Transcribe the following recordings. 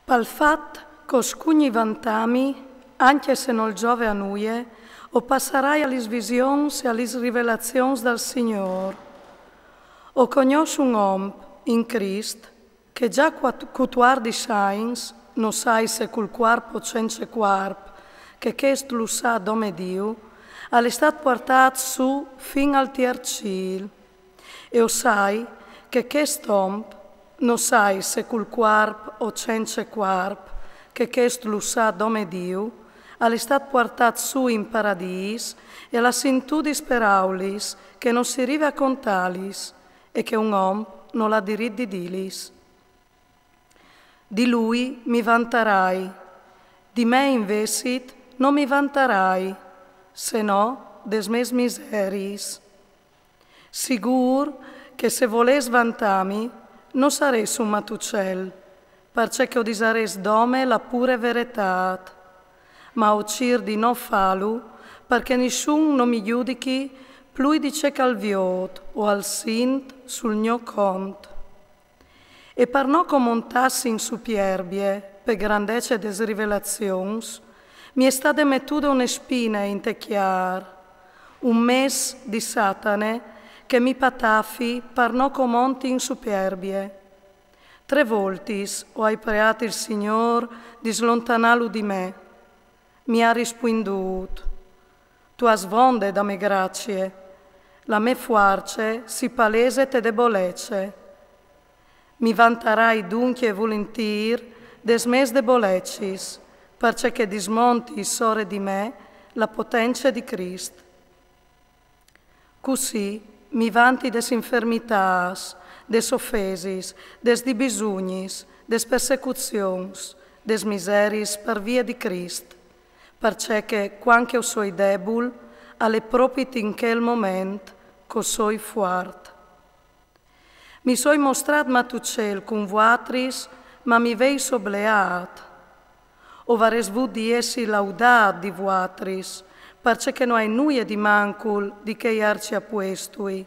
Pal fat coscugni vantami, anche se non giove a nuie, o passarai alle visions e alle rivelazioni dal Signore. O conosci un uomo in Cristo che già cutuar di sains, non sai se col corpo senza corpo, che questo lo sa dome Dio, è stato portato su fin al cielo. E o sai che quest'uomo non sai se col corpo o senza corpo, che questo lo sa dome Dio, è stato portato su in paradiso e alla sintudis per aulis, che non si arriva a contalis, e che un uomo non ha diritto di dilis. Di lui mi vanterai, di me invece non mi vanterai, se no des mes miseris. Sigur che se voles vantami, non sares un matucel, perché che odisares dome la pure verità, ma ocir di no falu, perché nessun non mi giudichi più dice al viot o al sint sul mio conto. E per non commentassi in superbie, per grandezza des rivelazions, mi è stata mettuta una spina in te chiar, un mes di Satane che mi patafi per non commenti in superbie. 3 voltis ho pregato il Signor di slontanarlo di me. Mi ha risponduto, tu has vonde da me grazie, la me forze si palese te debolece. Mi vanterai dunque volentier des mes debolezis, perché che dismonti sore di me la potenza di Cristo. Così mi vanti des infermitas, des offesis, des dibisugnis, des persecuzions, des miseris per via di Cristo, perché che quanche io soi debul, alle propiti in quel momento, co soi fuart. Mi soi mostrat matucel cum voatris, ma mi veis obleat. O vares vud di essi laudat di voatris, perché che no hai nuie di mancul di che arci appuestui,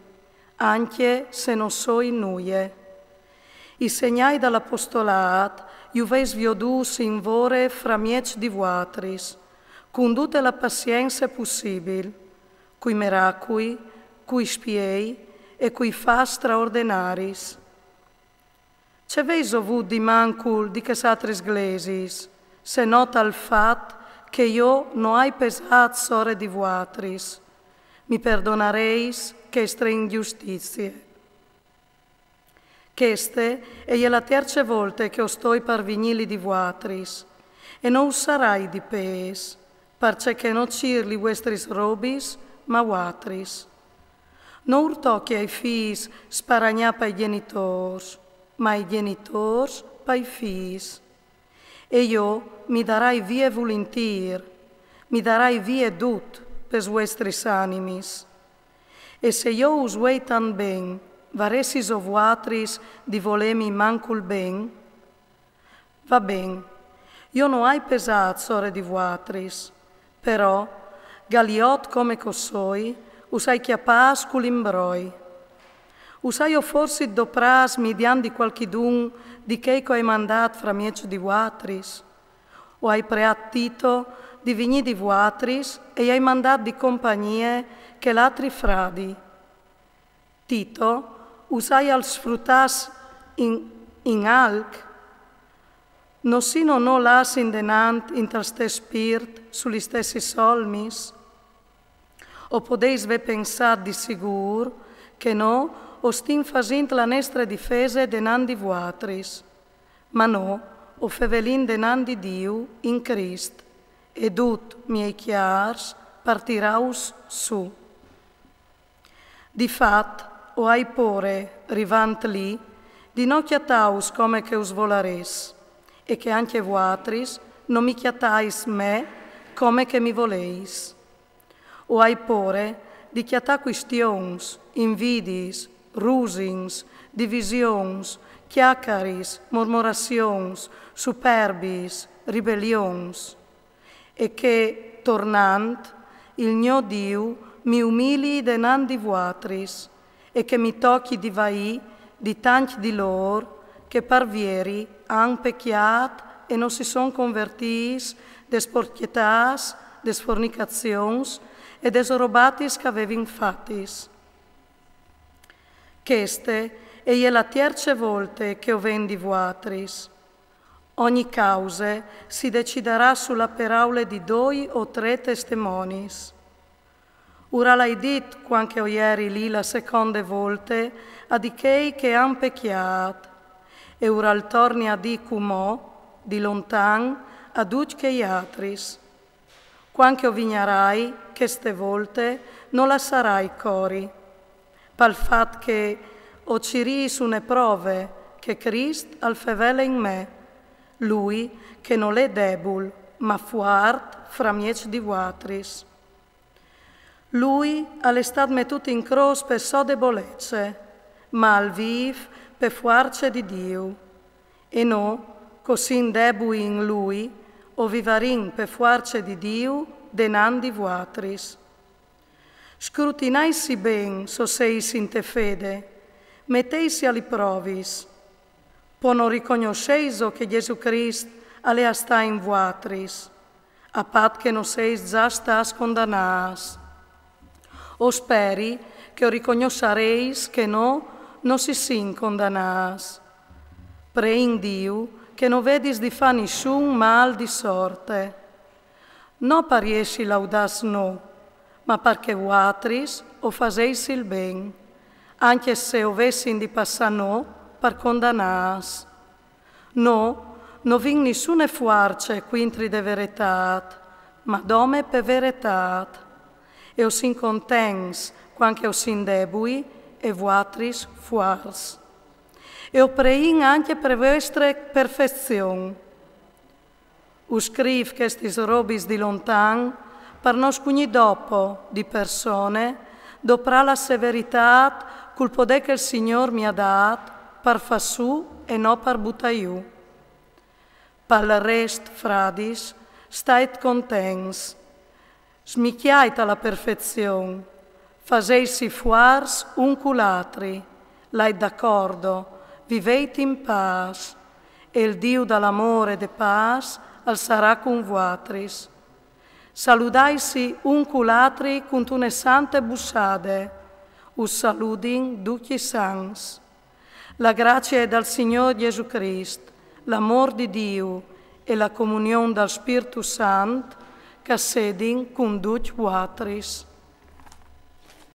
anche se non soi nuie. I segnai dall'apostolat, iuveis viodus in vore fra miec di voatris, condute la pazienza possibil, cui miracui, cui spiei e cui fa straordinaris. Ce veis ovud di mancul di che satris glesis, se nota il fat che io non hai pesat sore di voatris, mi perdonareis che estre ingiustizie. Queste è la terza volta che sto per vinili di voatris, e non usarai di pes, perché non cirli vostris robis, ma voatris. Non urtò che ai fis sparagna per i genitori, ma i genitori per i fis. E io mi darai vie volentier, mi darai vie dut per vostris animis. E se io usuei tan ben, varessis o voatris di volemi mancul ben, va ben, io non hai pesat sore di voatris, però, galiot come cosoi, usai chiapas culimbroi. Usai o forse dopras midian di qualchidun di che hai mandat fra miec di voatris, o hai preat Tito di vigni di voatris e hai mandat di compagnie che l'altri fradi. Tito usai al sfruttas in alc, no sino no las indenant inter ste spirt sugli stessi solmis, o podeis ve pensar di sigur che no o stin fasint la nostra difesa denant di voatris, ma no, o fevelin denant di Diu in Crist, ed ut miei chiars partiraus su. Di fat, o hai pore, rivant li, di no chiataus come che us volares, e che anche voatris non mi chiatais me come che mi voleis. O hai pore di chiatà quistions, invidis, rusings, divisions, chiacaris, murmurations, superbis, ribellions, e che, tornant, il mio Dio mi umili denant di voatris, e che mi tocchi di vai di tanti di lor che parvieri han pecchiat e non si son convertits des porchietats, des fornicazions e des robatis che avevin fatis. Queste è la terza volta che ho vendi vuatris. Ogni cause si deciderà sulla paraula di 2 o 3 testimonis. Ora l'hai dit quando ieri lì la seconda volta a di che han pecchiato, e ora il torni a di cumò, di lontan, a duc che iatris. Quando vignarai, che ste volte, non la sarai cori, pal fat che o ciri su ne prove che Crist al fevele in me, lui che non è debul, ma fuart fra miec di vuatris. Lui è stato mettuto in croce per sue debolezze, ma al viv per fuarce di Dio. E no, così debui in lui, o vivarin per fuarce di Dio, denan di vuatris. Scrutinaisi ben, so seis in te fede, metteisi ali provis. Po non riconosceis che Gesù Cristo alea sta in vuatris, a pat che non seis già stas condannas. O speri che o riconoscereis che non si sin condannas. Prein Dio che non vedis di fa nessun mal di sorte. No pariesci laudas no, ma perché vuatris o faseis il ben, anche se ovessin di passar no per condannas. No, non vin nessuna fuarce quintri de veretat, ma dome per veretat. E o sin contents, quanche o sin debui, e vuatris fuars. E o prein anche per vostra perfezione. O scriv che stis robis di lontan, per nos cugni dopo, di persone, dopra la severità, cul poder che il Signor mi ha dat, per fa su e no per buttaiu. Per il rest, fradis, stait contents, smicchiait alla perfezione, faseisi fuars un culatri, l'hai d'accordo, viveit in pace, e il Dio dall'amore de pace al sarà con vuatris. Saludaisi un culatri con une sante bussade, us saludin duci sans. La grazia è dal Signore Gesù Cristo, l'amor di Dio e la comunione dal Spirito Santo, che sedin con duc vuatris.